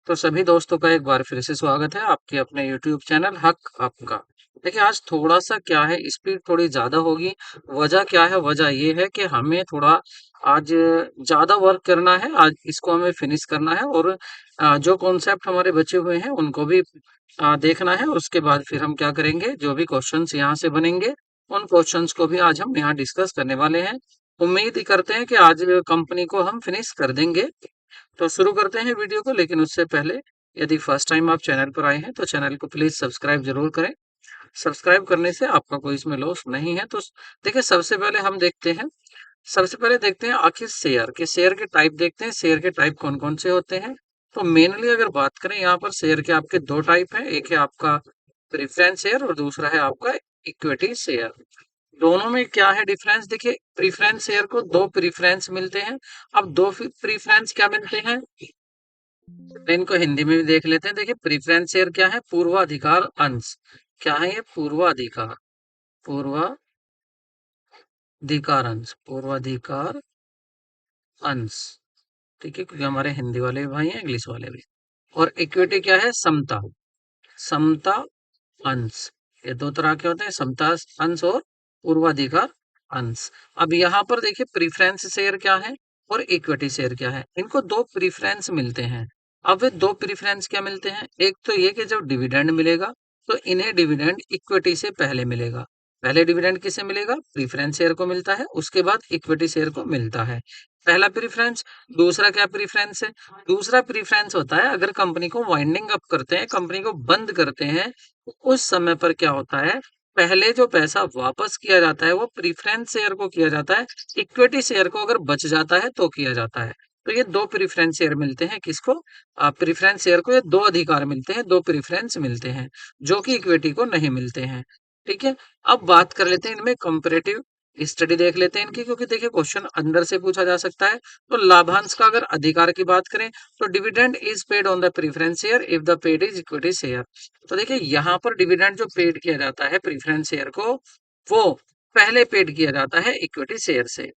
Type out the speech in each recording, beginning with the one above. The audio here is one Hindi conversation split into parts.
तो सभी दोस्तों का एक बार फिर से स्वागत है आपके अपने YouTube चैनल हक आपका। देखिए आज थोड़ा सा क्या है, स्पीड थोड़ी ज़्यादा होगी। वजह क्या है? वजह ये है कि हमें थोड़ा आज ज़्यादा वर्क करना है। आज इसको हमें फिनिश करना है और जो कॉन्सेप्ट हमारे बचे हुए हैं उनको भी देखना है। और उसके बाद फिर हम क्या करेंगे, जो भी क्वेश्चंस यहाँ से बनेंगे उन क्वेश्चंस को भी आज हम यहाँ डिस्कस करने वाले हैं। उम्मीद ही करते हैं कि आज कंपनी को हम फिनिश कर देंगे। तो शुरू करते हैं वीडियो को, लेकिन उससे पहले यदि फर्स्ट टाइम आप चैनल पर आए हैं तो चैनल को प्लीज सब्सक्राइब जरूर करें। सब्सक्राइब करने से आपका कोई इसमें लॉस नहीं है। तो देखिए सबसे पहले देखते हैं आखिर शेयर के टाइप देखते हैं। शेयर के टाइप कौन कौन से होते हैं? तो मेनली अगर बात करें, यहाँ पर शेयर के आपके दो टाइप हैं। एक है आपका प्रेफरेंस शेयर और दूसरा है आपका इक्विटी शेयर। दोनों में क्या है डिफरेंस? देखिए, प्रीफरेंस शेयर को दो प्रीफरेंस मिलते हैं। अब दो प्रीफरेंस क्या मिलते हैं, इनको हिंदी में भी देख लेते हैं। देखिए, प्रीफरेंस शेयर क्या है? पूर्वाधिकार अंश। क्या है ये? पूर्वाधिकार पूर्वाधिकार अंश। ठीक है, क्योंकि हमारे हिंदी वाले भी भाई हैं, इंग्लिश वाले भी। और इक्विटी क्या है? समता समता अंश। ये दो तरह के होते हैं, समता अंश और पूर्वाधिकार अंश। अब यहाँ पर देखिए, प्रीफरेंस शेयर क्या है और इक्विटी शेयर क्या है। इनको दो प्रीफरेंस मिलते हैं। अब वे दो प्रीफरेंस क्या मिलते हैं? एक तो ये कि जब डिविडेंड मिलेगा तो इन्हें डिविडेंड इक्विटी से पहले मिलेगा। पहले डिविडेंड किसे मिलेगा? प्रीफरेंस शेयर को मिलता है, उसके बाद इक्विटी शेयर को मिलता है। पहला प्रीफरेंस। दूसरा क्या प्रीफरेंस है? दूसरा प्रीफरेंस होता है अगर कंपनी को वाइंडिंग अप करते हैं, कंपनी को बंद करते हैं, तो उस समय पर क्या होता है, पहले जो पैसा वापस किया जाता है वो प्रीफरेंस शेयर को किया जाता है। इक्विटी शेयर को अगर बच जाता है तो किया जाता है। तो ये दो प्रीफरेंस शेयर मिलते हैं किसको? प्रीफरेंस शेयर को ये दो अधिकार मिलते हैं, दो प्रीफरेंस मिलते हैं, जो कि इक्विटी को नहीं मिलते हैं। ठीक है। अब बात कर लेते हैं इनमें कंपैरेटिव स्टडी देख लेते हैं इनकी, क्योंकि देखिए क्वेश्चन अंदर से पूछा जा सकता है। तो लाभांश का अगर अधिकार की बात करें तो dividend is paid on the preference share if the paid is equity share. तो देखिए यहाँ पर डिविडेंड जो पेड किया जाता है प्रीफरेंस शेयर को, वो पहले पेड किया जाता है इक्विटी शेयर से।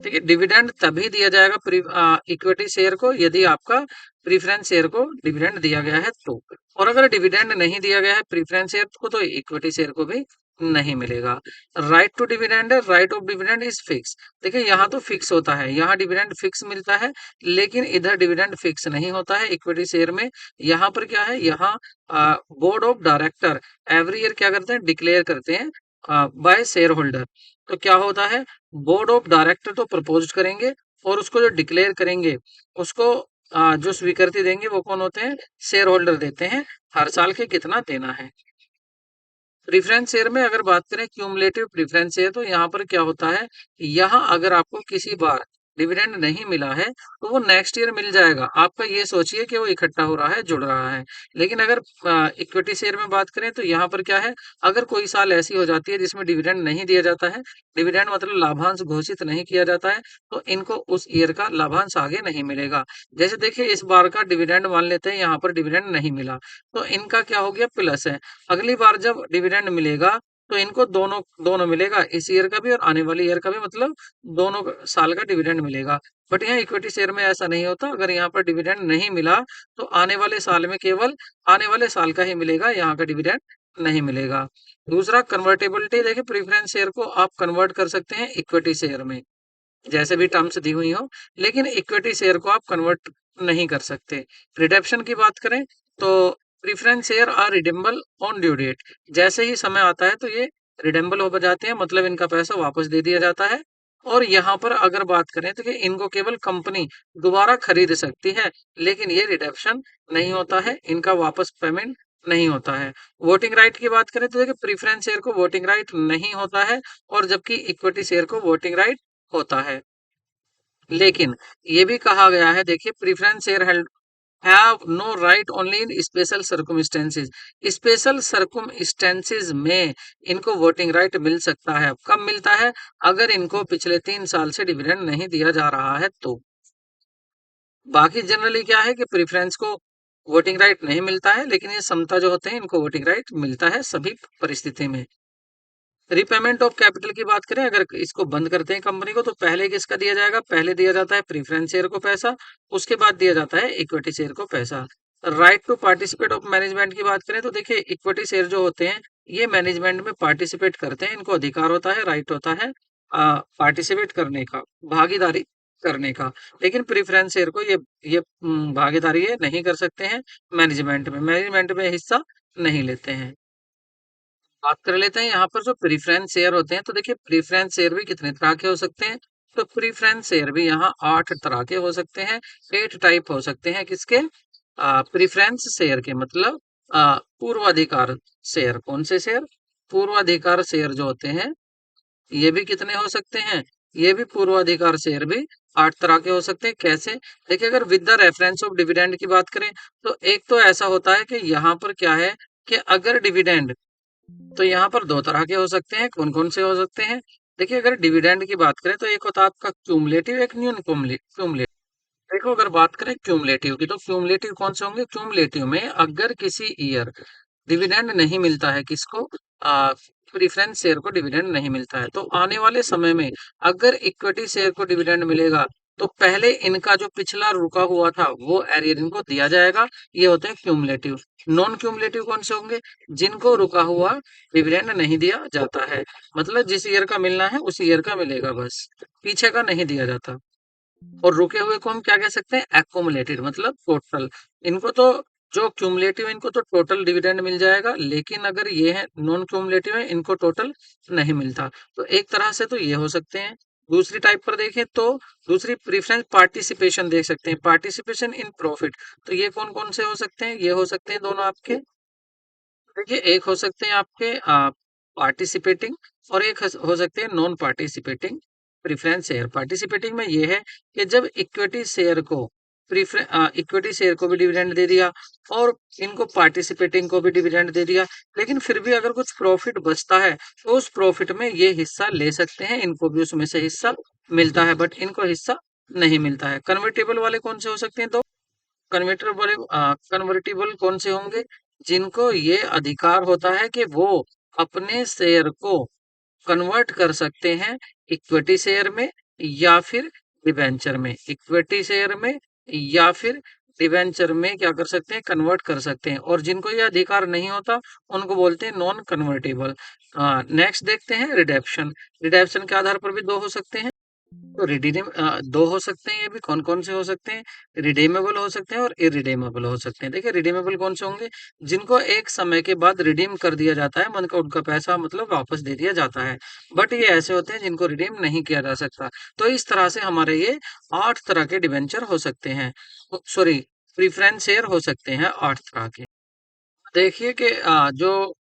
ठीक है, डिविडेंड तभी दिया जाएगा इक्विटी शेयर को यदि आपका प्रीफरेंस शेयर को डिविडेंड दिया गया है तो। और अगर डिविडेंड नहीं दिया गया है प्रीफरेंस शेयर को तो इक्विटी शेयर को भी नहीं मिलेगा। Right to dividend, right of dividend is fix. देखिए यहाँ तो फिक्स होता है, यहाँ डिविडेंड फिक्स मिलता है, लेकिन इधर डिविडेंड फिक्स नहीं होता है इक्विटी शेयर में। यहाँ पर क्या है, यहाँ board of director every year क्या करते हैं, डिक्लेयर करते हैं बाय शेयर होल्डर। तो क्या होता है, बोर्ड ऑफ डायरेक्टर तो प्रपोज करेंगे और उसको जो डिक्लेयर करेंगे उसको जो स्वीकृति देंगे वो कौन होते हैं? शेयर होल्डर देते हैं, हर साल के कितना देना है। प्रेफरेंस शेयर में अगर बात करें क्यूमुलेटिव प्रेफरेंस शेयर, तो यहाँ पर क्या होता है, यहाँ अगर आपको किसी बार डिविडेंड नहीं मिला है तो वो नेक्स्ट ईयर मिल जाएगा। आपका ये सोचिए कि वो इकट्ठा हो रहा है, जुड़ रहा है। लेकिन अगर इक्विटी शेयर में बात करें तो यहाँ पर क्या है, अगर कोई साल ऐसी हो जाती है जिसमें डिविडेंड नहीं दिया जाता है, डिविडेंड मतलब लाभांश घोषित नहीं किया जाता है, तो इनको उस ईयर का लाभांश आगे नहीं मिलेगा। जैसे देखिए इस बार का डिविडेंड मान लेते हैं, यहाँ पर डिविडेंड नहीं मिला तो इनका क्या हो गया, प्लस है। अगली बार जब डिविडेंड मिलेगा तो इनको दोनों दोनों मिलेगा, इस ईयर का भी और आने वाले ईयर का भी, मतलब दोनों साल का डिविडेंड मिलेगा। बट यहाँ इक्विटी शेयर में ऐसा नहीं होता। अगर यहाँ पर डिविडेंड नहीं मिला तो आने वाले साल में केवल आने वाले साल का ही मिलेगा, यहाँ का डिविडेंड नहीं मिलेगा। दूसरा कन्वर्टेबिलिटी। देखिए प्रेफरेंस शेयर को आप कन्वर्ट कर सकते हैं इक्विटी शेयर में, जैसे भी टर्म्स दी हुई हो, लेकिन इक्विटी शेयर को आप कन्वर्ट नहीं कर सकते। रिडेम्पशन की बात करें तो preference share are redeemable on due date. जैसे ही समय आता है तो ये रिडेम्बल हो जाते हैं, मतलब इनका पैसा वापस दे दिया जाता है। और यहाँ पर अगर बात करें तो कि इनको केवल कंपनी दोबारा खरीद सकती है, लेकिन ये रिडेम्पशन नहीं होता है, इनका वापस पेमेंट नहीं होता है। वोटिंग राइट की बात करें तो देखिए प्रेफरेंस शेयर को वोटिंग राइट नहीं होता है, और जबकि इक्विटी शेयर को वोटिंग राइट होता है। लेकिन ये भी कहा गया है, देखिए preference share held have no right only in special circumstances. Special circumstances में इनको वोटिंग राइट मिल सकता है। कब मिलता है? अगर इनको पिछले 3 साल से डिविडेंड नहीं दिया जा रहा है तो। बाकी जनरली क्या है कि प्रेफरेंस को वोटिंग राइट नहीं मिलता है, लेकिन ये समता जो होते हैं इनको वोटिंग राइट मिलता है सभी परिस्थिति में। रिपेमेंट ऑफ कैपिटल की बात करें, अगर इसको बंद करते हैं कंपनी को, तो पहले किसका दिया जाएगा? पहले दिया जाता है प्रीफरेंस शेयर को पैसा, उसके बाद दिया जाता है इक्विटी शेयर को पैसा। Right to participate of management की बात करें तो देखिए, इक्विटी शेयर जो होते हैं ये मैनेजमेंट में पार्टिसिपेट करते हैं, इनको अधिकार होता है, राइट होता है पार्टिसिपेट करने का, भागीदारी करने का। लेकिन प्रेफरेंस शेयर को ये भागीदारी ये नहीं कर सकते हैं मैनेजमेंट में हिस्सा नहीं लेते हैं। बात कर लेते हैं यहाँ पर जो प्रीफरेंस शेयर होते हैं, तो देखिए प्रीफरेंस शेयर भी कितने तरह के हो सकते हैं? तो प्रीफरेंस शेयर भी यहाँ 8 तरह के हो सकते हैं, 8 टाइप हो सकते हैं। किसके? प्रीफरेंस शेयर के, मतलब पूर्वाधिकार शेयर। कौन से शेयर? पूर्वाधिकार शेयर जो होते हैं, ये भी कितने हो सकते हैं? ये भी पूर्वाधिकार शेयर भी 8 तरह के हो सकते हैं। कैसे? देखिए, अगर with the reference of dividend की बात करें, तो एक तो ऐसा होता है कि यहाँ पर क्या है कि अगर डिविडेंड, तो यहाँ पर 2 तरह के हो सकते हैं। कौन-कौन से हो सकते हैं? देखिए, अगर डिविडेंड की बात करें तो एक होता है आपका क्यूमुलेटिव, एक नॉन क्यूमुलेटिव। देखो, अगर बात करें क्यूमुलेटिव की, तो क्यूमुलेटिव कौन से होंगे? क्यूमुलेटिव में अगर किसी ईयर डिविडेंड नहीं मिलता है, किसको? प्रेफरेंस शेयर को डिविडेंड नहीं मिलता है, तो आने वाले समय में अगर इक्विटी शेयर को डिविडेंड मिलेगा, तो पहले इनका जो पिछला रुका हुआ था वो एरियर इनको दिया जाएगा। ये होते हैं क्यूमुलेटिव। नॉन क्यूमुलेटिव कौन से होंगे? जिनको रुका हुआ डिविडेंड नहीं दिया जाता है, मतलब जिस ईयर का मिलना है उस ईयर का मिलेगा, बस पीछे का नहीं दिया जाता। और रुके हुए को हम क्या कह सकते हैं? एक्यूमुलेटेड, मतलब टोटल। इनको तो, जो क्यूमुलेटिव, इनको तो टोटल डिविडेंड मिल जाएगा, लेकिन अगर ये है नॉन क्यूमुलेटिव है, इनको टोटल नहीं मिलता। तो एक तरह से तो ये हो सकते हैं। दूसरी टाइप पर देखें तो दूसरी प्रीफरेंस पार्टिसिपेशन देख सकते हैं, पार्टिसिपेशन इन प्रॉफिट। तो ये कौन कौन से हो सकते हैं? ये हो सकते हैं दोनों आपके, देखिए, एक हो सकते हैं आपके पार्टिसिपेटिंग, और एक हो सकते हैं non participating preference share. Participating में ये है कि जब इक्विटी शेयर को भी डिविडेंड दे दिया और इनको पार्टिसिपेटिंग को भी डिविडेंड दे दिया, लेकिन फिर भी अगर कुछ प्रॉफिट बचता है तो उस प्रॉफिट में ये हिस्सा ले सकते हैं, इनको भी उसमें से हिस्सा मिलता है, बट इनको हिस्सा नहीं मिलता है। कन्वर्टेबल वाले कौन से हो सकते हैं? तो कन्वर्टिबल कौन से होंगे? जिनको ये अधिकार होता है कि वो अपने शेयर को कन्वर्ट कर सकते हैं इक्विटी शेयर में या फिर डिबेंचर में। इक्विटी शेयर में या फिर डिबेंचर में क्या कर सकते हैं? कन्वर्ट कर सकते हैं। और जिनको ये अधिकार नहीं होता, उनको बोलते हैं नॉन कन्वर्टेबल। नेक्स्ट देखते हैं रिडेप्शन। रिडेप्शन के आधार पर भी 2 हो सकते हैं। तो 2 हो सकते हैं, ये भी कौन-कौन से हो सकते हैं? रिडीमेबल हो सकते हैं और इररिडीमेबल हो सकते हैं। देखिए, रिडीमेबल कौन से होंगे? जिनको एक समय के बाद रिडीम कर दिया जाता है, मन का उनका पैसा मतलब वापस दे दिया जाता है। बट ये ऐसे होते हैं जिनको रिडीम नहीं किया जा सकता। तो इस तरह से हमारे ये 8 तरह के डिबेंचर हो सकते हैं। सॉरी, प्रेफरेंस शेयर हो सकते हैं 8 तरह के। देखिए कि जो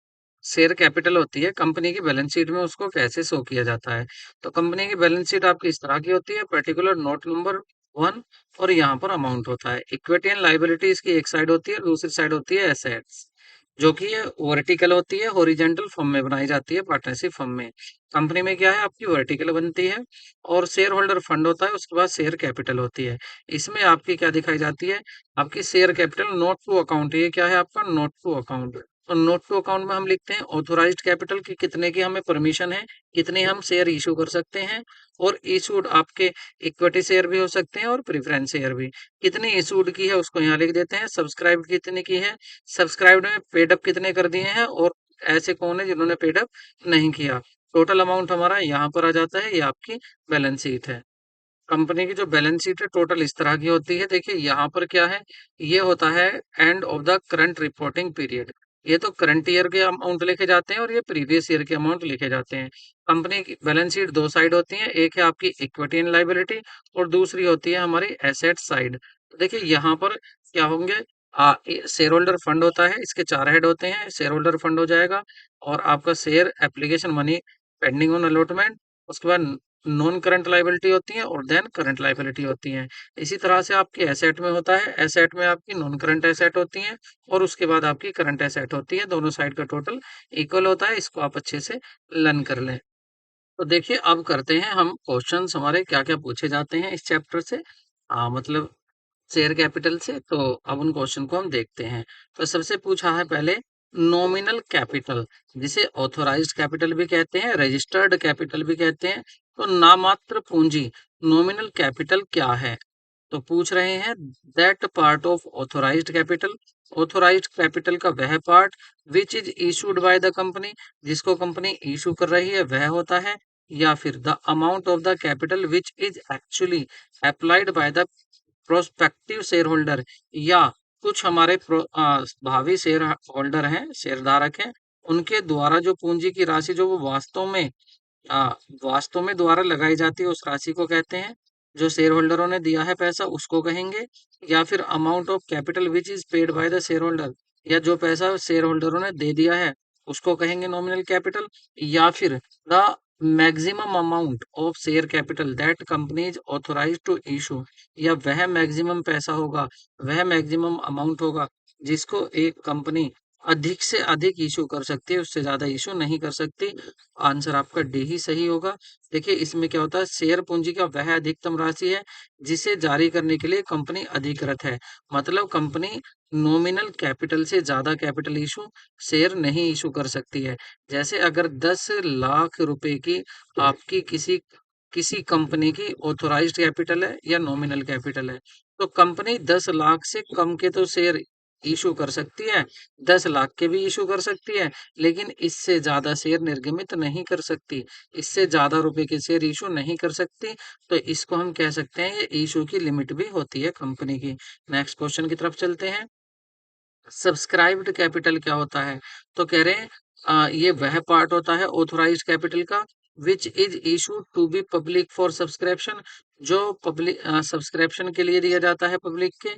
शेयर कैपिटल होती है कंपनी की बैलेंस शीट में, उसको कैसे शो किया जाता है? तो कंपनी की बैलेंस शीट आपकी इस तरह की होती है, पर्टिकुलर नोट नंबर 1, और यहाँ पर अमाउंट होता है। इक्विटी एंड लायबिलिटीज की एक साइड होती है, दूसरी साइड होती है एसेट्स, जो कि ये वर्टिकल होती है, हॉरिजेंटल फॉर्म में बनाई जाती है पार्टनरशिप फॉर्म में। कंपनी में क्या है आपकी? वर्टिकल बनती है, और शेयर होल्डर फंड होता है, उसके बाद शेयर कैपिटल होती है। इसमें आपकी क्या दिखाई जाती है? आपकी share capital note to account. ये क्या है आपका? Note to account. और नोट टू अकाउंट में हम लिखते हैं ऑथोराइज्ड कैपिटल की कितने की हमें परमिशन है, कितने हम शेयर इशू कर सकते हैं। और इशूड आपके इक्विटी शेयर भी हो सकते हैं और प्रेफरेंस शेयर भी। कितनी इशूड की है उसको यहाँ लिख देते हैं। सब्सक्राइब्ड कितने की है, सब्सक्राइब्ड में पेड अप कितने कर दिए हैं, और ऐसे कौन है जिन्होंने पेड अप नहीं किया। टोटल अमाउंट हमारा यहाँ पर आ जाता है, ये आपकी बैलेंस शीट है। कंपनी की जो बैलेंस शीट है टोटल इस तरह की होती है। देखिए, यहाँ पर क्या है, ये होता है end of the current reporting period. ये तो करंट ईयर के अमाउंट लिखे जाते हैं और ये प्रीवियस ईयर के अमाउंट लिखे जाते हैं। कंपनी की बैलेंस शीट 2 साइड होती है, एक है आपकी इक्विटी एंड लायबिलिटी, और दूसरी होती है हमारी एसेट साइड। तो देखिए, यहाँ पर क्या होंगे? शेयर होल्डर फंड होता है, इसके 4 हेड होते हैं। शेयर होल्डर फंड हो जाएगा, और आपका share application money pending on allotment, उसके बाद नॉन करंट लायबिलिटी होती है, और देन करंट लायबिलिटी होती है। इसी तरह से आपकी एसेट में होता है, एसेट में आपकी नॉन करंट एसेट होती हैं, और उसके बाद आपकी करंट एसेट होती है। दोनों साइड का टोटल इक्वल होता है, इसको आप अच्छे से लर्न कर लें। तो देखिए, अब करते हैं हम क्वेश्चंस, हमारे क्या क्या पूछे जाते हैं इस चैप्टर से, मतलब शेयर कैपिटल से। तो अब उन क्वेश्चन को हम देखते हैं। तो सबसे पूछा है पहले, नॉमिनल कैपिटल, जिसे ऑथोराइज्ड कैपिटल भी कहते हैं, रजिस्टर्ड कैपिटल भी कहते हैं। तो नामात्र पूंजी नॉमिनल कैपिटल क्या है? तो पूछ रहे हैं that part of authorised capital, authorised capital का वह part which is issued by the company, जिसको कंपनी इशू कर रही है वह होता है, या फिर the amount of the capital which is actually applied by the prospective share holder, या कुछ हमारे भावी शेयर होल्डर हैं, शेयरधारक हैं, उनके द्वारा जो पूंजी की राशि जो वो आ, वास्तव में द्वारा लगाई जाती है उस राशि को कहते हैं, जो शेयर होल्डरों ने दिया है पैसा उसको कहेंगे, या फिर amount of capital which is paid by the share holder, या जो पैसा शेयर होल्डरों ने दे दिया है उसको कहेंगे नॉमिनल कैपिटल, या फिर the maximum amount of share capital that company is authorise to issue, या वह मैक्सिमम पैसा होगा, वह मैक्सिमम अमाउंट होगा जिसको एक कंपनी अधिक से अधिक इशू कर सकती है, उससे ज्यादा इशू नहीं कर सकती। आंसर आपका डी ही सही होगा। देखिए इसमें क्या होता है, शेयर पूंजी का वह अधिकतम राशि है जिसे जारी करने के लिए कंपनी अधिकृत है। मतलब कंपनी नॉमिनल कैपिटल से ज्यादा कैपिटल इशू शेयर नहीं इशू कर सकती है। जैसे अगर 10 लाख रुपए की आपकी किसी किसी कंपनी की ऑथोराइज्ड कैपिटल है या नॉमिनल कैपिटल है, तो कंपनी 10 लाख से कम के तो शेयर इशू कर सकती है, 10 लाख के भी इशू कर सकती है, लेकिन इससे ज्यादा शेयर निर्गमित नहीं कर सकती, इससे ज्यादा रुपए के शेयर इशू नहीं कर सकती। तो इसको हम कह सकते हैं ये इशू की लिमिट भी होती है कंपनी की। नेक्स्ट क्वेश्चन की तरफ चलते हैं। सब्सक्राइब्ड कैपिटल क्या होता है? तो कह रहे हैं ये वह पार्ट होता है ऑथोराइज्ड कैपिटल का which is issue to be public for subscription, जो पब्लिक सब्सक्रिप्शन के लिए दिया जाता है पब्लिक के,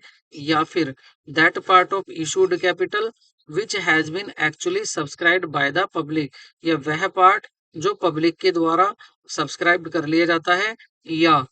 या फिर that part of issued capital which has been actually subscribed by the public, या वह पार्ट जो पब्लिक के द्वारा सब्सक्राइब कर लिया जाता है, या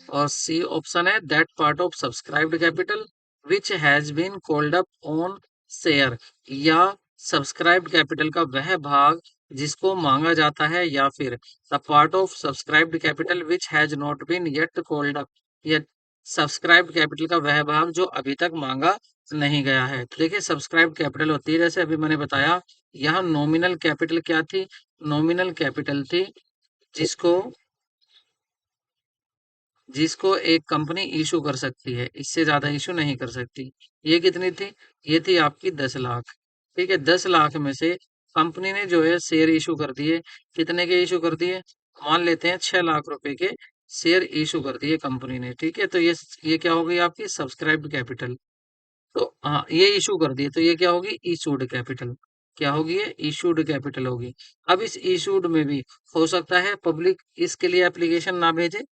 और सी ऑप्शन है that part of subscribed capital which has been called up on share, या सब्सक्राइब्ड कैपिटल का वह भाग जिसको मांगा जाता है, या फिर the part of subscribed capital which has not been yet called up, या सब्सक्राइब्ड कैपिटल का वह भाग जो अभी तक मांगा नहीं गया है। तो देखिए सब्सक्राइब्ड कैपिटल होती है, जैसे अभी मैंने बताया, यहाँ नॉमिनल कैपिटल क्या थी? नॉमिनल कैपिटल थी जिसको जिसको एक कंपनी इशू कर सकती है, इससे ज्यादा इशू नहीं कर सकती। ये कितनी थी? ये थी आपकी 10 लाख। ठीक है, 10 लाख में से कंपनी ने जो है शेयर इशू कर दिए, कितने के इशू कर दिए? मान लेते हैं 6 लाख रुपए के शेयर इशू कर दिए कंपनी ने। ठीक है, तो ये क्या हो गई आपकी सब्सक्राइब्ड कैपिटल। तो हाँ, ये इशू कर दिए तो ये क्या होगी? Issued capital. क्या होगी? ये इशूड कैपिटल होगी। अब इस इशूड में भी हो सकता है पब्लिक इसके लिए एप्लीकेशन ना भेजे,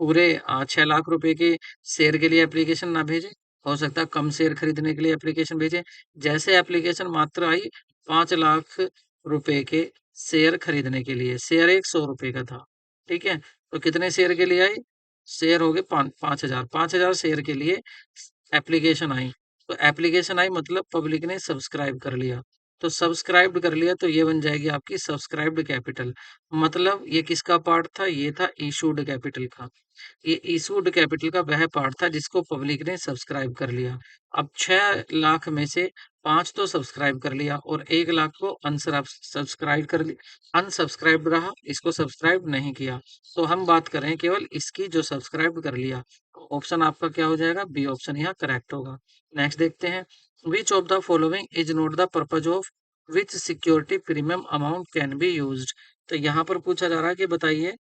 पूरे 6 लाख रुपए के शेयर के लिए एप्लीकेशन ना भेजे, हो सकता है कम शेयर खरीदने के लिए एप्लीकेशन भेजे। जैसे एप्लीकेशन मात्र आई 5 लाख रुपए के शेयर खरीदने के लिए, शेयर एक 100 रुपए का था। ठीक है, तो कितने शेयर के लिए आई? शेयर हो गए 5,000, 5,000 शेयर के लिए एप्लीकेशन आई। तो एप्लीकेशन आई मतलब पब्लिक ने सब्सक्राइब कर लिया, तो सब्सक्राइब्ड कर लिया तो ये बन जाएगी आपकी सब्सक्राइब्ड कैपिटल। मतलब ये किसका पार्ट था? ये था इशूड कैपिटल का। ये इशूड कैपिटल का वह पार्ट था जिसको पब्लिक ने सब्सक्राइब कर लिया। अब 6 लाख में से 5 तो सब्सक्राइब कर लिया और 1 लाख को अनसब्सक्राइब कर लिया, अनसब्सक्राइब रहा, इसको सब्सक्राइब नहीं किया। तो हम बात कर रहे हैं केवल इसकी जो सब्सक्राइब कर लिया। ऑप्शन आपका क्या हो जाएगा? बी ऑप्शन यहाँ करेक्ट होगा। नेक्स्ट देखते हैं, विच of the following is not the purpose of which security premium amount can be used. तो यहाँ पर पूछा जा रहा है कि बताइए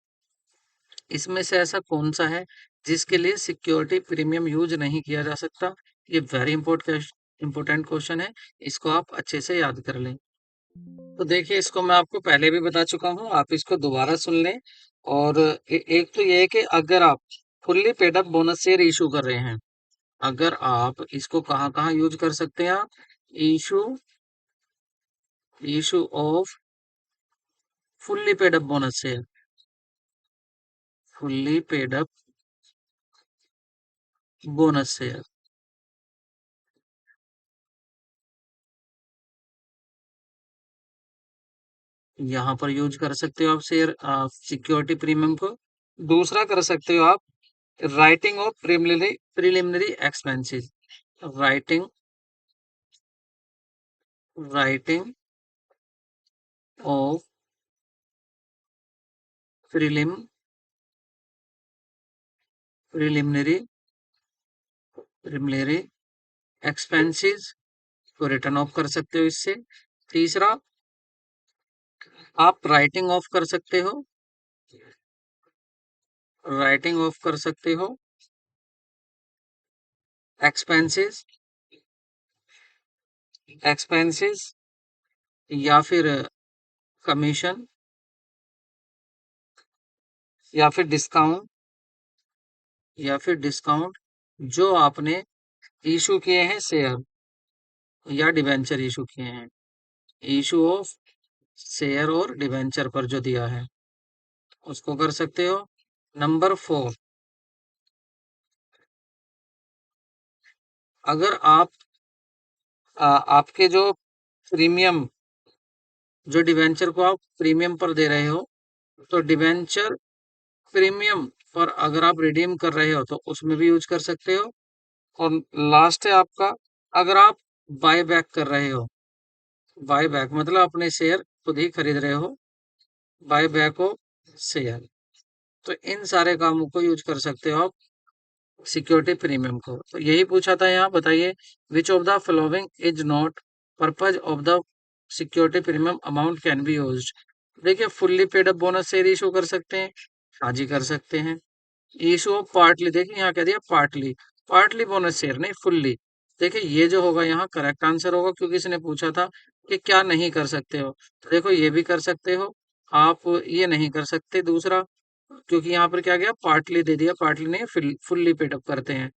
इसमें से ऐसा कौन सा है जिसके लिए सिक्योरिटी प्रीमियम यूज नहीं किया जा सकता? ये वेरी इंपॉर्टेंट क्वेश्चन है, इसको आप अच्छे से याद कर लें। तो देखिए इसको मैं आपको पहले भी बता चुका हूँ, आप इसको दोबारा सुन लें। और एक तो ये है कि अगर आप fully paid up bonus share issue कर रहे हैं, अगर आप इसको कहाँ कहाँ यूज कर सकते हैं आप? Issue issue off fully paid up bonus share, fully paid up bonus share यहाँ पर यूज कर सकते हो आप शेयर सिक्योरिटी प्रीमियम को। दूसरा कर सकते हो आप writing of preliminary preliminary expenses, writing writing of prelim preliminary preliminary expenses को रिटर्न ऑफ कर सकते हो इससे। तीसरा, आप राइटिंग ऑफ कर सकते हो, राइटिंग ऑफ कर सकते हो एक्सपेंसेस, एक्सपेंसेस या फिर कमीशन या फिर डिस्काउंट, या फिर डिस्काउंट जो आपने इशू किए हैं शेयर या डिवेंचर इशू किए हैं, इशू ऑफ शेयर और डिवेंचर पर जो दिया है उसको कर सकते हो। नंबर 4, अगर आप आपके जो प्रीमियम, जो डिवेंचर को आप प्रीमियम पर दे रहे हो, तो डिवेंचर प्रीमियम पर अगर आप रिडीम कर रहे हो तो उसमें भी यूज कर सकते हो। और लास्ट है आपका, अगर आप बाय बैक कर रहे हो, बाय बैक मतलब अपने शेयर खुद ही खरीद रहे हो, बाय बैक हो शेयर, तो इन सारे कामों को यूज कर सकते हो आप सिक्योरिटी प्रीमियम को। तो यही पूछा था यहाँ, बताइए which of the following is not purpose of the security premium amount can be used. देखिए, fully paid up bonus share issue कर सकते हैं, हाँ जी कर सकते हैं। इशू ऑफ पार्टली, देखिए यहाँ कह दिया पार्टली, पार्टली बोनस शेयर नहीं फुल्ली। देखिए ये जो होगा यहाँ करेक्ट आंसर होगा, क्योंकि इसने पूछा था कि क्या नहीं कर सकते हो, तो देखो ये भी कर सकते हो आप, ये नहीं कर सकते दूसरा, क्योंकि यहाँ पर क्या गया पार्टली दे दिया, पार्टली नहीं फुल्ली पेड अप करते हैं।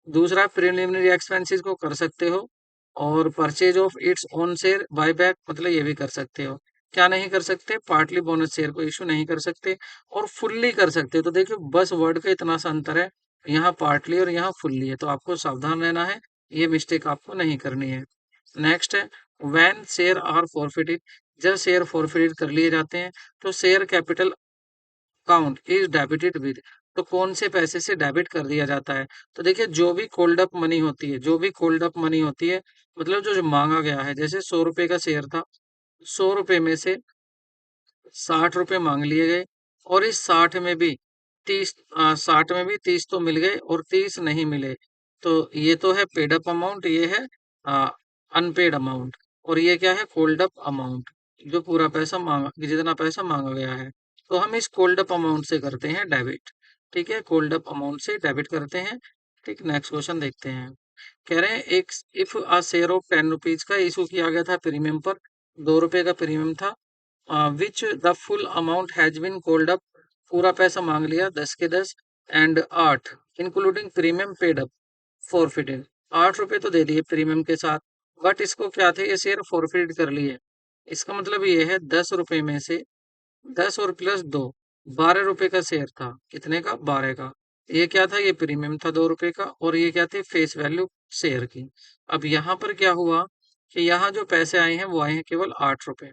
दूसरा, प्रिलिमिनरी एक्सपेंसेस को कर सकते हो, और purchase of its own share buy back मतलब ये भी कर सकते हो। क्या नहीं कर सकते, पार्टली बोनस शेयर को इशू नहीं कर सकते, और फुल्ली कर सकते हो। तो देखियो बस वर्ड का इतना सा अंतर है, यहाँ पार्टली और यहाँ फुल्ली है, तो आपको सावधान रहना है, ये मिस्टेक आपको नहीं करनी है। नेक्स्ट है, व्हेन शेयर आर फॉरफिटेड, जब शेयर फॉरफिटेड कर लिए जाते हैं तो share capital account is debited with, तो कौन से पैसे से डेबिट कर दिया जाता है। तो देखिए जो भी कोल्ड अप मनी होती है, जो भी कोल्ड अप मनी होती है, मतलब जो मांगा गया है, जैसे 100 रुपए का शेयर था, 100 रुपए में से 60 रुपए मांग लिए गए, और इस 60 में भी 30 तो मिल गए और 30 नहीं मिले, तो ये तो है पेड अप अमाउंट, ये है अनपेड अमाउंट, और ये क्या है कोल्ड अप अमाउंट, जो पूरा पैसा मांगा, जितना पैसा मांगा गया है, तो हम इस कोल्ड अप अमाउंट से करते हैं डेबिट। ठीक है, कोल्ड अप अमाउंट से डेबिट करते हैं। ठीक, नेक्स्ट क्वेश्चन देखते हैं। कह रहे हैं एक, if a share of 10 rupees का इशू किया गया था प्रीमियम पर, 2 रुपए का प्रीमियम था, which the full amount has been called up, पूरा पैसा मांग लिया 10 के 10, and 8 including premium paid up forfeited, 8 रुपए तो दे दिए प्रीमियम के साथ, बट इसको क्या थे, ये शेयर फॉरफिट कर लिए। इसका मतलब ये है 10 रुपए में से 10 और प्लस 2, 12 रुपए का शेयर था, कितने का, 12 का। ये क्या था, ये प्रीमियम था 2 रुपए का, और ये क्या थे, फेस वैल्यू शेयर की। अब यहाँ पर क्या हुआ कि यहाँ जो पैसे आए हैं वो आए हैं केवल 8 रुपए,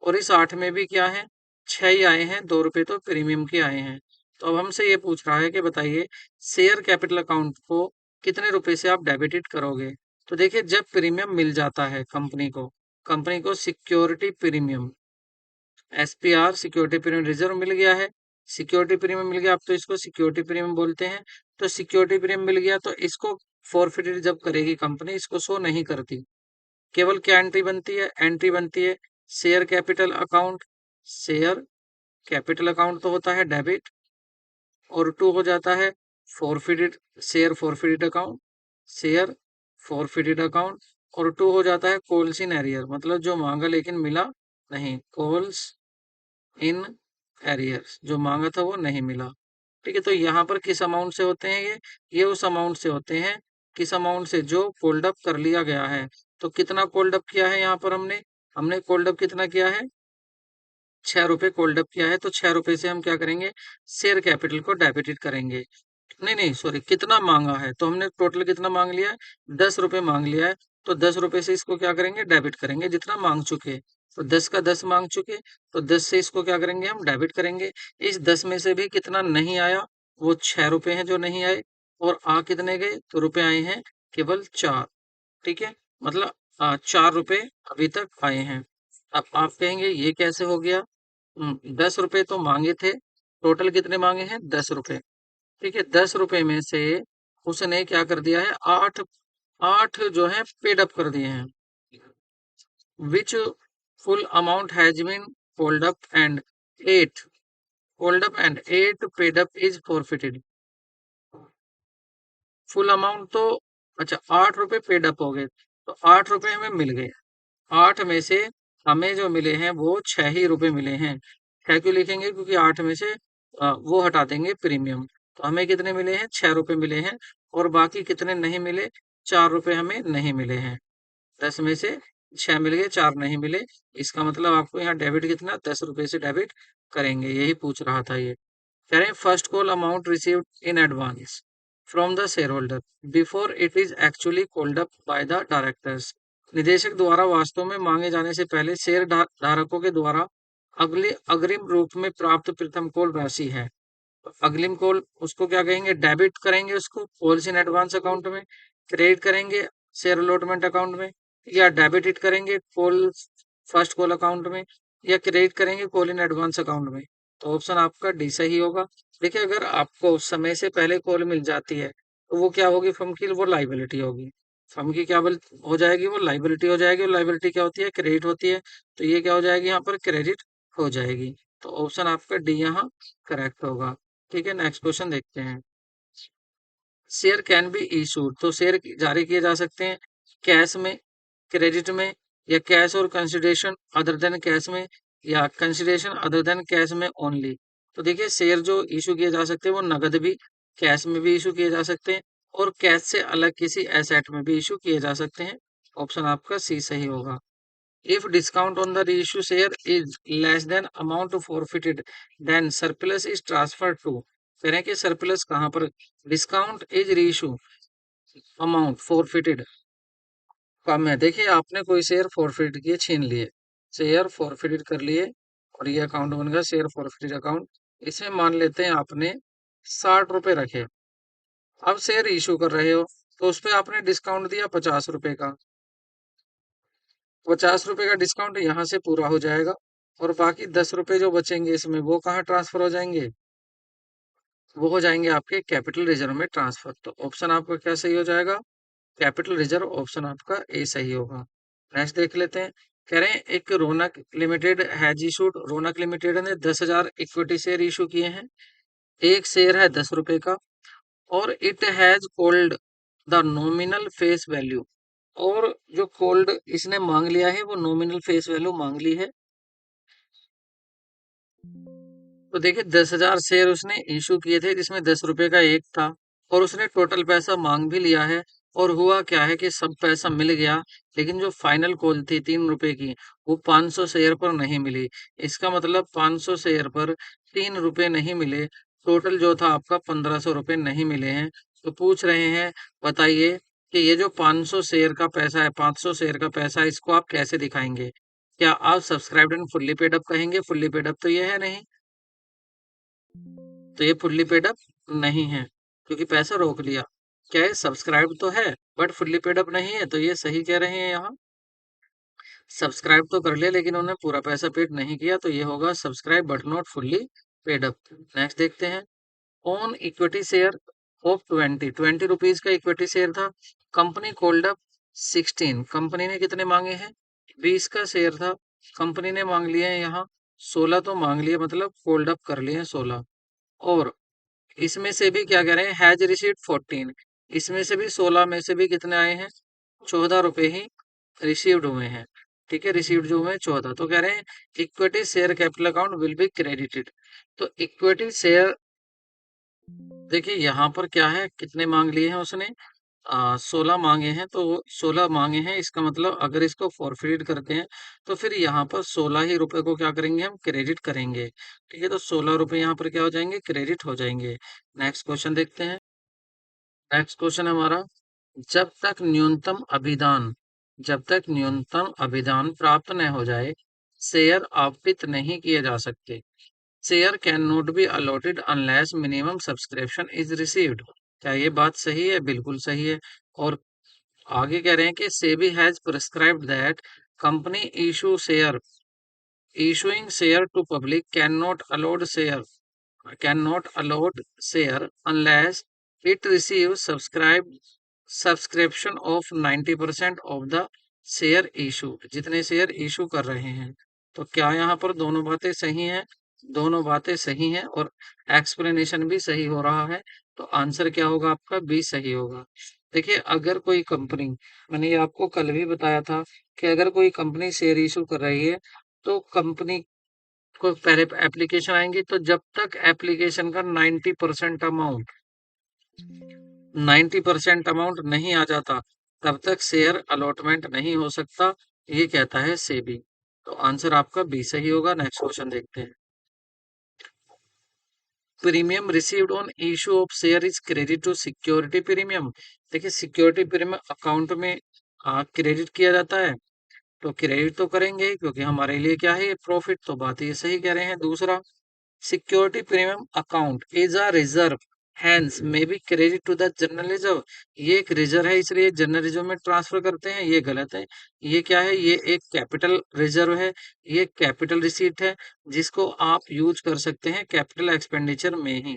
और इस 8 में भी क्या है, 6 ही आए हैं, 2 रुपए तो प्रीमियम के आए हैं। तो अब हमसे ये पूछ रहा है कि बताइए शेयर कैपिटल अकाउंट को कितने रुपए से आप डेबिटेड करोगे। तो देखिए जब प्रीमियम मिल जाता है कंपनी को, कंपनी को security premium, SPR security premium reserve मिल गया है, सिक्योरिटी प्रीमियम मिल गया, आप तो इसको सिक्योरिटी प्रीमियम बोलते हैं। तो सिक्योरिटी प्रीमियम मिल गया तो इसको फॉरफिटेड जब करेगी कंपनी, इसको शो नहीं करती, केवल क्या एंट्री बनती है, एंट्री बनती है share capital account, share capital account तो होता है डेबिट, और टू हो जाता है forfeited, share forfeited account, share forfeited account, और टू हो जाता है कॉल्स इन एरियर, मतलब जो मांगा लेकिन मिला नहीं, कॉल्स इन एरियर्स, जो मांगा था वो नहीं मिला। ठीक है, तो यहाँ पर किस अमाउंट से होते हैं ये उस अमाउंट से होते हैं, किस अमाउंट से, जो कोल्ड अप कर लिया गया है। तो कितना कोल्ड अप किया है यहाँ पर हमने, हमने कोल्ड अप कितना किया है, 6 रुपए कोल्ड अप किया है, तो 6 रुपए से हम क्या करेंगे, शेयर कैपिटल को डेबिटेड करेंगे। नहीं नहीं सॉरी, कितना मांगा है, तो हमने टोटल कितना मांग लिया है, 10 रुपए मांग लिया है, तो 10 रुपए से इसको क्या करेंगे, डेबिट करेंगे, जितना मांग चुके, तो 10 का 10 मांग चुके, तो 10 से इसको क्या करेंगे, हम डेबिट करेंगे। इस 10 में से भी कितना नहीं आया, वो 6 रुपए हैं जो नहीं आए, और आ कितने गए, तो रुपए आए हैं केवल 4। ठीक है, मतलब ₹4 अभी तक आए हैं। अब आप कहेंगे ये कैसे हो गया? ₹10 तो माँगे थे, टोटल कितने माँगे हैं? ₹10। ठीक है, ₹10 में से उसने क्या कर दिया है? 8 जो है पेड अप कर दिए हैं। Which full amount has been called up and 8 called up and 8 paid up is forfeited। Full amount तो अच्छा ₹8 पेड अप हो गए, तो ₹8 हमें मिल गए। 8 में से हमें जो मिले हैं वो 6 ही रुपए मिले हैं। 6 क्यों लिखेंगे? क्योंकि 8 में से वो हटा देंगे प्रीमियम। तो हमें कितने मिले हैं? 6 रुपए मिले हैं और बाकी कितने नहीं मिले? 4 रुपए हमें नहीं मिले हैं। 10 में से 6 मिल गए, 4 नहीं मिले। इसका मतलब आपको यहाँ डेबिट कितना? ₹10 से डेबिट करेंगे। यही पूछ रहा था ये। कह रहे हैं first call amount received in advance from the share holder before it is actually called up by the directors. निदेशक द्वारा वास्तव में मांगे जाने से पहले शेयर धारकों के द्वारा अगले अग्रिम रूप में प्राप्त प्रथम कॉल राशि है। अग्रिम कॉल उसको क्या कहेंगे? डेबिट करेंगे उसको कॉल्स इन एडवांस अकाउंट में, क्रेडिट करेंगे शेयर अलॉटमेंट अकाउंट में, या डेबिट इट करेंगे कॉल फर्स्ट कॉल अकाउंट में, या क्रेडिट करेंगे कॉल इन एडवांस अकाउंट में। तो ऑप्शन आपका डी सही होगा। देखिए अगर आपको समय से पहले कॉल मिल जाती है तो वो क्या होगी? फर्म की वो लाइबिलिटी होगी। फर्म की क्या हो जाएगी? वो लाइबिलिटी हो जाएगी। और लाइबिलिटी क्या होती है? क्रेडिट होती है। तो ये क्या हो जाएगी? यहाँ पर क्रेडिट हो जाएगी। तो ऑप्शन आपका डी यहाँ करेक्ट होगा। ठीक है, नेक्स्ट क्वेश्चन देखते हैं। शेयर कैन बी इशूड, तो शेयर जारी किए जा सकते हैं कैश में, क्रेडिट में, या कैश और कंसिडरेशन अदर देन कैश में, या कंसिडरेशन अदर देन कैश में ओनली। तो देखिए शेयर जो इशू किए जा सकते हैं वो नगद भी, कैश में भी इशू किए जा सकते हैं, और कैश से अलग किसी एसेट में भी इशू किए जा सकते हैं। ऑप्शन आपका सी सही होगा। If discount on the reissue share is less than amount forfeited, then surplus is transferred to। कह रहे हैं कि सरप्लस कहाँ पर? Discount is reissue amount forfeited कम है। देखिए आपने कोई शेयर फॉरफिट किए, छीन लिए, शेयर फॉरफिटेड कर लिए, और ये अकाउंट बन गया शेयर फॉरफिटेड अकाउंट। इसमें मान लेते हैं आपने ₹60 रखे, अब शेयर इशू कर रहे हो, तो उस पे आपने डिस्काउंट दिया ₹50 का। ₹50 का डिस्काउंट यहाँ से पूरा हो जाएगा, और बाकी ₹10 जो बचेंगे इसमें वो कहाँ ट्रांसफर हो जाएंगे? वो हो जाएंगे आपके कैपिटल रिजर्व में ट्रांसफर। तो ऑप्शन आपका क्या सही हो जाएगा? कैपिटल रिजर्व, ऑप्शन आपका ए सही होगा। नेक्स्ट देख लेते हैं। कह रहे हैं एक Raunak limited has issued, Raunak limited ने 10,000 इक्विटी शेयर इशू किए हैं। एक शेयर है ₹10 का, और it has called the nominal face value, और जो कोल्ड इसने मांग लिया है वो नॉमिनल फेस वैल्यू मांग ली है। तो देखिए 10,000 शेयर उसने इशू किए थे जिसमें ₹10 का एक था, और उसने टोटल पैसा मांग भी लिया है। और हुआ क्या है कि सब पैसा मिल गया, लेकिन जो फाइनल कॉल थी ₹3 की, वो 500 शेयर पर नहीं मिली। इसका मतलब 500 शेयर पर ₹3 नहीं मिले। टोटल जो था आपका ₹1,500 नहीं मिले हैं। तो पूछ रहे हैं, बताइए कि ये जो 500 शेयर का पैसा है, 500 शेयर का पैसा है, इसको आप कैसे दिखाएंगे? क्या आप subscribed and fully paid up कहेंगे? फुल्ली पेड अप तो ये है नहीं, तो ये फुल्ली पेड अप नहीं है, क्योंकि पैसा रोक लिया। क्या है? सब्सक्राइब तो है बट फुल्ली पेड अप नहीं है, तो ये सही कह रहे हैं यहाँ। सब्सक्राइब तो कर लिया लेकिन उन्होंने पूरा पैसा पेड नहीं किया, तो ये होगा subscribe but not fully paid up. Next देखते हैं। ऑन इक्विटी शेयर ऑफ 20 का इक्विटी शेयर था। कंपनी कोल्ड अप 16, कंपनी ने कितने मांगे हैं? 20 का शेयर था, कंपनी ने मांग लिए हैं यहाँ 16, तो मांग लिए मतलब कोल्ड अप कर लिए हैं 16। और इसमें से भी क्या कह रहे हैं? हैज रिसीव्ड 14, इसमें से भी 16 में से भी कितने आए हैं? ₹14 ही रिसीव्ड हुए हैं। ठीक है, रिसीव्ड जो हुए हैं 14। तो कह रहे हैं equity share capital account will be credited. तो इक्विटी शेयर, देखिए यहाँ पर क्या है, कितने मांग लिए हैं उसने? 16 मांगे हैं, तो 16 मांगे हैं, इसका मतलब अगर इसको फॉरफिट करते हैं तो फिर यहाँ पर 16 ही रुपए को क्या करेंगे? हम क्रेडिट करेंगे। ठीक है, तो ₹16 यहाँ पर क्या हो जाएंगे? क्रेडिट हो जाएंगे। नेक्स्ट क्वेश्चन देखते हैं। नेक्स्ट क्वेश्चन हमारा, जब तक न्यूनतम अभिदान जब तक न्यूनतम अभिदान प्राप्त न हो जाए, शेयर आवंटित नहीं किए जा सकते। Share can not be allotted unless minimum subscription is received. क्या ये बात सही है? बिल्कुल सही है। और आगे कह रहे हैं कि SEBI has prescribed that company issuing share to public cannot allowed share unless it receives subscription of 90% of the share issue. जितने शेयर इशू कर रहे हैं, तो क्या यहाँ पर दोनों बातें सही हैं? दोनों बातें सही हैं और एक्सप्लेनेशन भी सही हो रहा है, तो आंसर क्या होगा आपका? बी सही होगा। देखिए, अगर कोई कंपनी, मैंने ये आपको कल भी बताया था कि अगर कोई कंपनी शेयर इशू कर रही है, तो कंपनी को पहले एप्लीकेशन आएंगी, तो जब तक एप्लीकेशन का 90% अमाउंट नहीं आ जाता, तब तक शेयर अलॉटमेंट नहीं हो सकता, ये कहता है सेबी। तो आंसर आपका बी सही होगा। नेक्स्ट क्वेश्चन देखते हैं। Premium received on issue of share is credit to security premium. देखिए, सिक्योरिटी प्रीमियम अकाउंट में क्रेडिट किया जाता है, तो क्रेडिट तो करेंगे ही, क्योंकि हमारे लिए क्या है, ये प्रॉफिट। तो बात ये सही कह रहे हैं। दूसरा, security premium account is a reserve, hence may be credit to the general reserve. ये एक रिजर्व है, इसलिए जनरल रिजर्व में ट्रांसफर करते हैं, ये गलत है। ये क्या है? ये एक कैपिटल रिजर्व है, ये कैपिटल रिसीट है, जिसको आप यूज कर सकते हैं कैपिटल एक्सपेंडिचर में ही।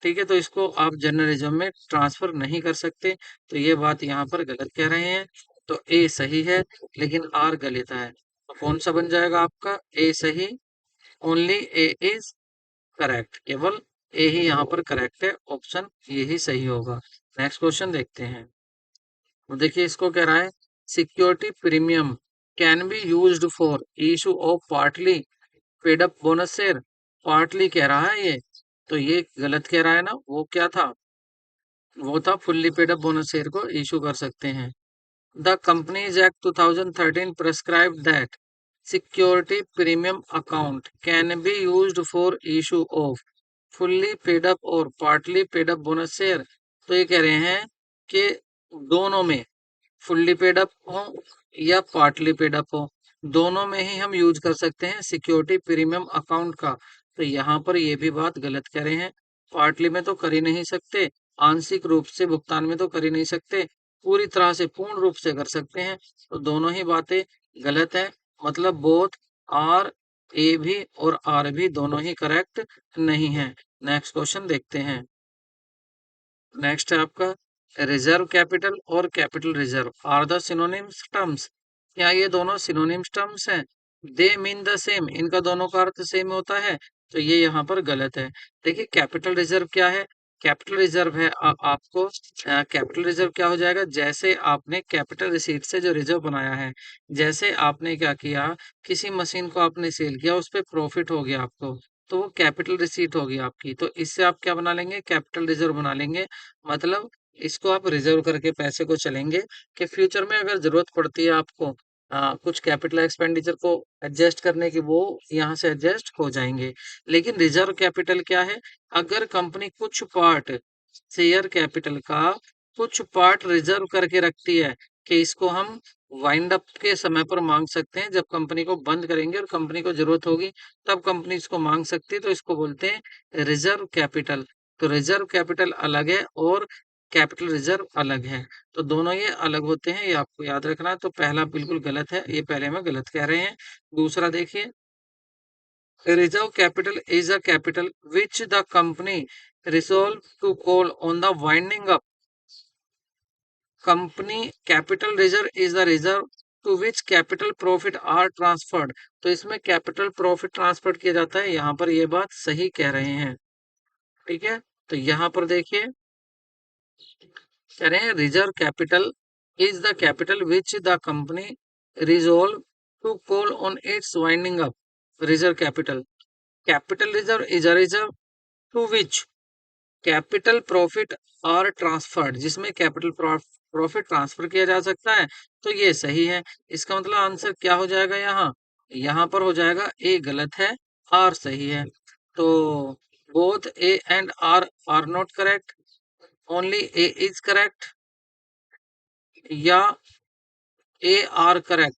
ठीक है, तो इसको आप जनरल रिजर्व में ट्रांसफर नहीं कर सकते, तो ये बात यहाँ पर गलत कह रहे हैं। तो ए सही है, लेकिन आर गलत है। तो कौन सा बन जाएगा आपका? ए सही, ओनली ए इज करेक्ट, केवल ए ही यहाँ पर करेक्ट है, ऑप्शन ये ही सही होगा। नेक्स्ट क्वेश्चन देखते हैं। तो देखिए, इसको कह रहा है security premium can be used for issue of partly paid up bonus share. Partly कह रहा है ये, तो ये गलत कह रहा है ना। वो क्या था? वो था fully paid up bonus share को इशू कर सकते हैं। The companies act 2013 prescribed that security premium account can be used for issue of fully paid up और partly paid up bonus share। तो ये कह रहे हैं कि दोनों में, फुल्ली पेड अप हो या पार्टली पेड अप हो, दोनों में ही हम यूज कर सकते हैं सिक्योरिटी प्रीमियम अकाउंट का। तो यहाँ पर ये भी बात गलत कह रहे हैं। पार्टली में तो कर ही नहीं सकते, आंशिक रूप से भुगतान में तो कर ही नहीं सकते, पूरी तरह से पूर्ण रूप से कर सकते हैं। तो दोनों ही बातें गलत है, मतलब बोथ आर, ए भी और आर भी दोनों ही करेक्ट नहीं है। नेक्स्ट क्वेश्चन देखते हैं। नेक्स्ट है आपका, रिजर्व कैपिटल और capital reserve are the synonyms terms. क्या ये दोनों सिनोनिम्स टर्म्स हैं? दे मीन द सेम, इनका दोनों का अर्थ सेम होता है, तो ये यहाँ पर गलत है। देखिए, कैपिटल रिजर्व क्या है? कैपिटल रिजर्व है आपको कैपिटल रिजर्व क्या हो जाएगा? जैसे आपने कैपिटल रिसीट से जो रिजर्व बनाया है, जैसे आपने क्या किया, किसी मशीन को आपने सेल किया, उस पर प्रॉफिट हो गया आपको, तो वो कैपिटल रिसीट होगी आपकी। तो इससे आप क्या बना लेंगे? कैपिटल रिजर्व बना लेंगे। मतलब इसको आप रिजर्व करके पैसे को चलेंगे कि फ्यूचर में अगर जरूरत पड़ती है आपको कुछ कैपिटल एक्सपेंडिचर को एडजस्ट करने की, वो यहाँ से एडजस्ट हो जाएंगे। लेकिन रिजर्व कैपिटल क्या है? अगर कंपनी कुछ पार्ट शेयर कैपिटल का कुछ पार्ट रिजर्व करके रखती है कि इसको हम वाइंड अप के समय पर मांग सकते हैं, जब कंपनी को बंद करेंगे और कंपनी को जरूरत होगी, तब कंपनी इसको मांग सकती है, तो इसको बोलते हैं रिजर्व कैपिटल। तो रिजर्व कैपिटल अलग है और कैपिटल रिजर्व अलग है, तो दोनों ये अलग होते हैं, ये आपको याद रखना है। तो पहला बिल्कुल गलत है, ये पहले में गलत कह रहे हैं। दूसरा देखिए, reserve capital is a capital which the company resolve to call on the winding up company. Capital reserve is the reserve to which capital profit are transferred. तो इसमें कैपिटल प्रॉफिट ट्रांसफर किया जाता है, यहाँ पर ये बात सही कह रहे हैं। ठीक है, तो यहाँ पर देखिए, कह रहे हैं reserve capital is the capital which the company resolve to call on its winding up reserve capital. Capital reserve is a reserve to which capital profit are transferred, जिसमें कैपिटल प्रॉफिट ट्रांसफर किया जा सकता है। तो ये सही है। इसका मतलब आंसर क्या हो जाएगा? यहाँ यहाँ पर हो जाएगा ए गलत है, आर सही है। तो both A and R not correct, only A is correct, या ए आर करेक्ट।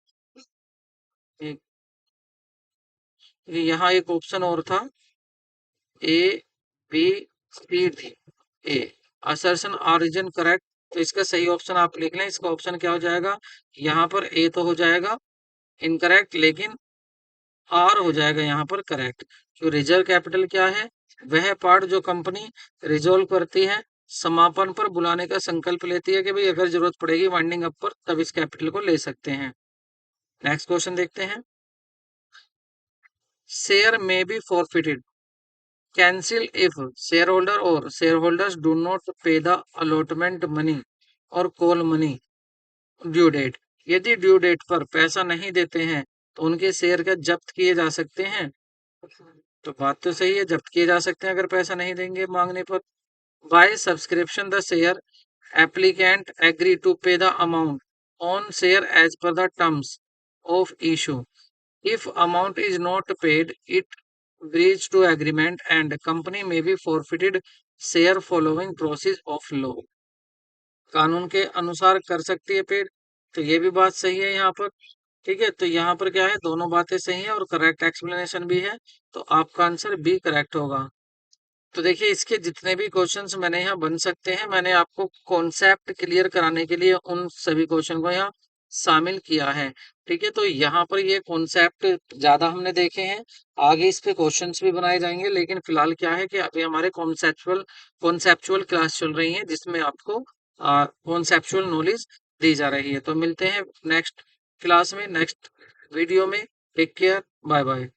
यहाँ एक ऑप्शन और था, A B C D. A assertion origin correct, तो इसका सही ऑप्शन आप लिख लें। इसका ऑप्शन क्या हो जाएगा, यहाँ पर ए तो हो जाएगा इनकरेक्ट, लेकिन आर हो जाएगा यहाँ पर करेक्ट। जो रिजर्व कैपिटल क्या है, वह पार्ट जो कंपनी रिजोल्व करती है, समापन पर बुलाने का संकल्प लेती है कि भाई अगर जरूरत पड़ेगी वाइंडिंग अप पर तब इस कैपिटल को ले सकते हैं। नेक्स्ट क्वेश्चन देखते हैं। Share may be forfeited cancel if share holder और शेयर होल्डर्स डू नॉट पे द अलॉटमेंट मनी और कॉल मनी ड्यू डेट। यदि ड्यू डेट पर पैसा नहीं देते हैं तो उनके शेयर का जब्त किए जा सकते हैं। तो बात तो सही है, जब्त किए जा सकते हैं अगर पैसा नहीं देंगे मांगने पर। By subscription the share applicant agree to pay the amount on share as per the terms of issue. If amount is not paid, it breach to agreement and company may be forfeited share following process of law। कानून के अनुसार कर सकती है पेड, तो ये भी बात सही है यहाँ पर। ठीक है, तो यहाँ पर क्या है, दोनों बातें सही है और करेक्ट एक्सप्लेनेशन भी है, तो आपका आंसर बी करेक्ट होगा। तो देखिए इसके जितने भी क्वेश्चंस मैंने यहाँ बन सकते हैं, मैंने आपको कॉन्सेप्ट क्लियर कराने के लिए उन सभी क्वेश्चन को यहाँ शामिल किया है। ठीक है, तो यहाँ पर ये कॉन्सेप्ट ज्यादा हमने देखे हैं, आगे इस पे क्वेश्चंस भी बनाए जाएंगे, लेकिन फिलहाल क्या है कि अभी हमारे कॉन्सेप्चुअल कॉन्सेप्चुअल क्लास चल रही है जिसमें आपको कॉन्सेप्चुअल नॉलेज दी जा रही है। तो मिलते हैं नेक्स्ट क्लास में, नेक्स्ट वीडियो में। Take care, bye bye.